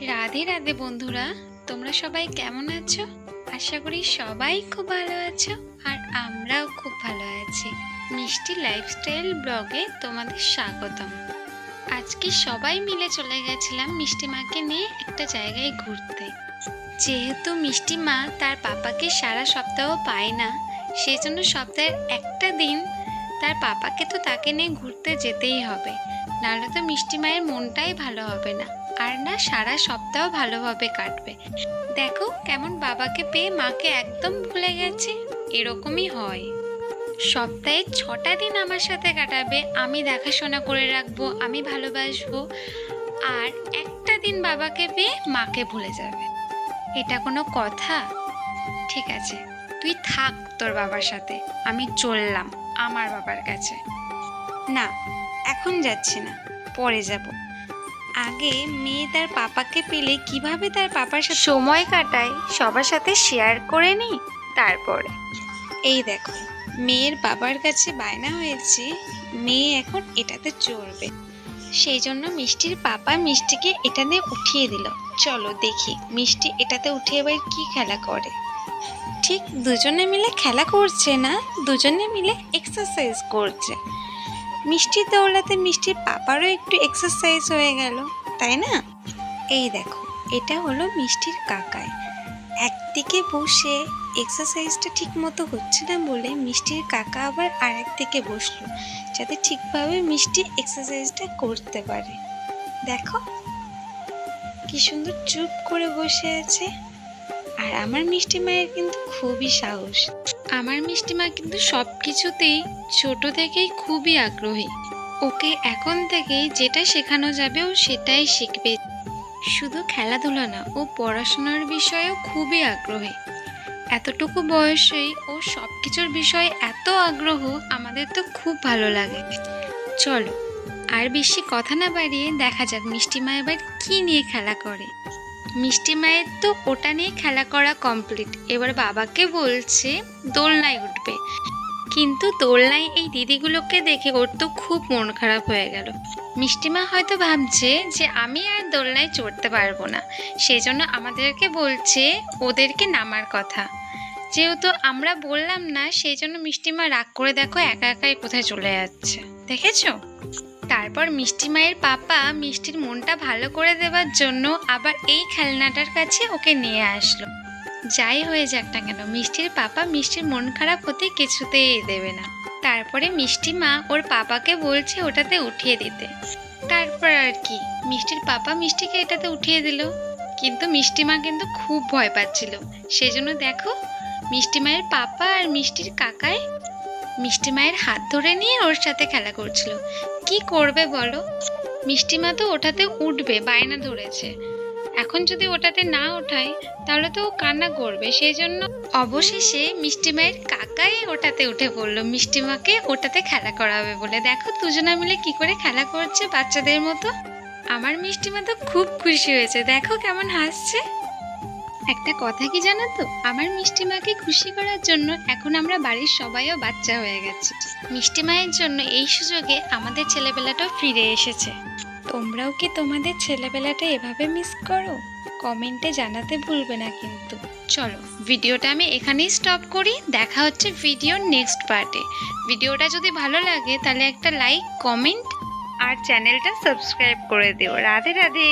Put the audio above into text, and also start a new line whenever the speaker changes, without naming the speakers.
রাধে রাধে বন্ধুরা, তোমরা সবাই কেমন আছো? আশা করি সবাই খুব ভালো আছো আর আমরাও খুব ভালো আছি। মিষ্টি লাইফস্টাইল ব্লগে তোমাদের স্বাগতম। আজকে সবাই মিলে চলে গেছিলাম মিষ্টি মাকে নিয়ে একটা জায়গায় ঘুরতে। যেহেতু মিষ্টি মা তার পাপাকে সারা সপ্তাহ পায় না, সেই জন্য সপ্তাহের একটা দিন তার পাপাকে তো তাকে নিয়ে ঘুরতে যেতেই হবে, নাহলে তো মিষ্টি মায়ের মনটাই ভালো হবে না, আর না সারা সপ্তাহ ভালোভাবে কাটবে। দেখো কেমন বাবাকে পেয়ে মাকে একদম ভুলে গেছে। এরকমই হয়, সপ্তাহে 6টা দিন আমার সাথে কাটাবে, আমি দেখাশোনা করে রাখবো, আমি ভালোবাসবো, আর একটা দিন বাবাকে পেয়ে মাকে ভুলে যাবে। এটা কোনো কথা? ঠিক আছে, তুই থাক তোর বাবার সাথে, আমি চললাম আমার বাবার কাছে। না, এখন যাচ্ছি না, পরে যাব। আগে মেয়ে তার পাপাকে পেলে কিভাবে তার পাপার সাথে সময় কাটায় সবার সাথে শেয়ার করে নি, তারপরে। এই দেখো, মেয়ের বাবার কাছে বায়না হয়েছে মেয়ে এখন এটাতে চড়বে, সেই জন্য মিষ্টির পাপা মিষ্টিকে এটা দিয়ে উঠিয়ে দিল। চলো দেখি মিষ্টি এটাতে উঠে এবার কি খেলা করে। ঠিক দুজনে মিলে খেলা করছে না, দুজনে মিলে এক্সারসাইজ করছে। মিষ্টি দৌড়াতে মিষ্টির পাপারও একটু এক্সারসাইজ হয়ে গেল, তাই না? এই দেখো, এটা হলো মিষ্টির কাকাই। একদিকে বসে এক্সারসাইজটা ঠিক মতো হচ্ছে না বলে মিষ্টির কাকা আবার আরেকদিকে বসলো, যাতে ঠিকভাবে মিষ্টি এক্সারসাইজটা করতে পারে। দেখো কি সুন্দর চুপ করে বসে আছে। আর আমার মিষ্টি মায়ের কিন্তু খুবই সাহস। আমার মিষ্টি মা কিন্তু সব কিছুতেই ছোট থেকেই খুবই আগ্রহী। ওকে এখন থেকেই যেটা শেখানো যাবে ও সেটাই শিখবে। শুধু খেলাধুলা না, ও পড়াশোনার বিষয়েও খুবই আগ্রহী। এতটুকু বয়সেই ও সব কিছুর বিষয়ে এত আগ্রহ, আমাদের তো খুব ভালো লাগে। চলো আর বেশি কথা না বাড়িয়ে দেখা যাক মিষ্টি মা এবার কি নিয়ে খেলা করে। মিষ্টি মায়ের তো ওটা নিয়ে খেলা করা কমপ্লিট, এবার বাবাকে বলছে দোলনায় উঠবে। কিন্তু দোলনায় এই দিদিগুলোকে দেখে ওর তো খুব মন খারাপ হয়ে গেল। মিষ্টিমা হয়তো ভাবছে যে আমি আর দোলনায় চড়তে পারবো না, সেই জন্য আমাদেরকে বলছে ওদেরকে নামার কথা। যেহেতু আমরা বললাম না, সেই জন্য মিষ্টিমা রাগ করে দেখো একা একাই কোথায় চলে যাচ্ছে, দেখেছো? তারপর মিষ্টি মায়ের পাপা মিষ্টির মনটা ভালো করে দেওয়ার জন্য আবার এই খেলনাটার কাছে ওকে নিয়ে আসলো। যাই হয়ে যাক না কেন, মিষ্টির পাপা মিষ্টির মন খারাপ হতে কিছুতেই দেবে না। তারপরে মিষ্টি মা ওর পাপাকে বলছে ওটাতে উঠিয়ে দিতে। তারপর আর কি, মিষ্টির পাপা মিষ্টিকে এটাতে উঠিয়ে দিল। কিন্তু মিষ্টি মা কিন্তু খুব ভয় পাচ্ছিল, সেজন্য দেখো মিষ্টি মায়ের পাপা আর মিষ্টির কাকায় মিষ্টি মায়ের হাত ধরে নিয়ে ওর সাথে খেলা করছিল। কি করবে বলো? মিষ্টি মা তো ওটাতে উঠবে বায়না ধরেছে, এখন যদি ওটাতে না ওঠায় তাহলে তো ও কান্না করবে। সেই জন্য অবশেষে মিষ্টি মায়ের কাকাই ওটাতে উঠে পড়লো মিষ্টি মাকে ওটাতে খেলা করাবে বলে। দেখো দুজনা মিলে কি করে খেলা করছে বাচ্চাদের মতো। আমার মিষ্টি মা তো খুব খুশি হয়েছে, দেখো কেমন হাসছে। একটা কথা কি জানো তো, আমার মিষ্টি মাকে খুশি করার জন্য এখন আমরা বাড়ির সবাইও বাচ্চা হয়ে গেছি। মিষ্টি মায়ের জন্য এই সুযোগে আমাদের ছেলেবেলাটাও ফিরে এসেছে। তোমরাও কি তোমাদের ছেলেবেলাটা এভাবে মিস করো? কমেন্টে জানাতে ভুলবে না কিন্তু। চলো ভিডিওটা আমি এখানেই স্টপ করি, দেখা হচ্ছে ভিডিওর নেক্সট পার্টে। ভিডিওটা যদি ভালো লাগে তাহলে একটা লাইক, কমেন্ট আর চ্যানেলটা সাবস্ক্রাইব করে দিও। রাধে রাধে।